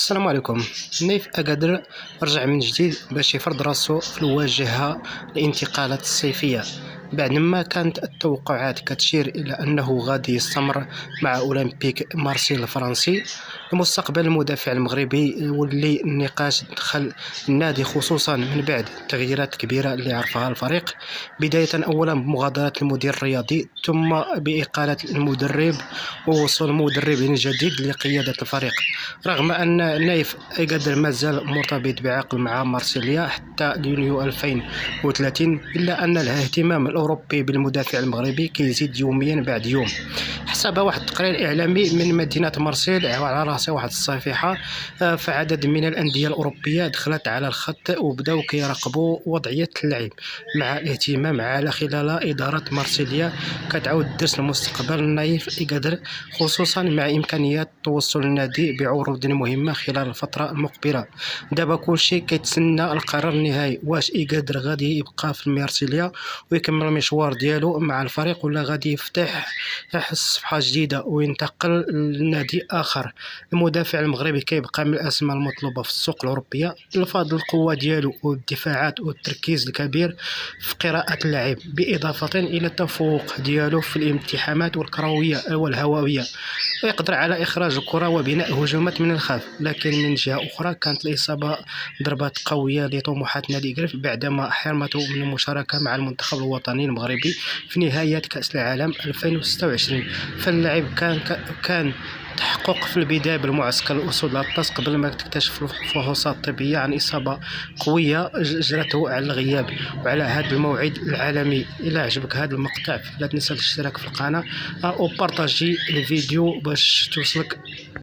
السلام عليكم. نايف أكادر رجع من جديد باش يفرض راسو في الواجهة الانتقالات الصيفية بعد ما كانت التوقعات كتشير إلى أنه غادي يستمر مع أولمبيك مارسيل الفرنسي. مستقبل المدافع المغربي واللي النقاش دخل النادي خصوصا من بعد تغييرات كبيرة اللي عرفها الفريق، بداية أولا بمغادرة المدير الرياضي ثم بإقالة المدرب ووصول مدرب جديد لقيادة الفريق. رغم أن نايف أكادر ما زال مرتبط بعقد مع مارسيليا حتى يونيو 2030، إلا أن الاهتمام الأوروبي بالمدافع المغربي كيزيد يوميا بعد يوم. حسب واحد التقرير إعلامي من مدينة مرسيل وعلى رأسه واحد الصفيحة، فعدد من الأندية الأوروبية دخلت على الخط وبداو كيراقبوا وضعية اللعب، مع الاهتمام على خلال إدارة مارسيليا كتعاود درس المستقبل نايف أكادر، خصوصا مع إمكانية توصل النادي بعروض مهمة خلال الفترة المقبلة. دابا كلشي كيتسنى القرار النهائي، واش أكادر غادي يبقى في مارسيليا ويكمل المشوار ديالو مع الفريق ولا غادي يفتح صفحة جديدة وينتقل لنادي آخر. المدافع المغربي كيبقى من الأسماء المطلوبة في السوق الأوروبية لفضل القوة ديالو والدفاعات والتركيز الكبير في قراءة اللعب، بإضافة إلى التفوق ديالو في الالتحامات والكروية والهوائية، ويقدر على إخراج الكرة وبناء هجمات من الخلف. لكن من جهة أخرى كانت الإصابة ضربات قوية لطموحات نادي إكريف بعدما حرمته من المشاركة مع المنتخب الوطني المغربي في نهاية كأس العالم 2026. فاللاعب كان تحقق في البداية بالمعسكر الأسود الأطلس قبل ما تكتشف الفحوصات الطبية عن إصابة قوية جرته على الغياب وعلى هذا الموعد العالمي. إلا عجبك هذا المقطع لا تنسى الاشتراك في القناة وبارطاجي الفيديو باش توصلك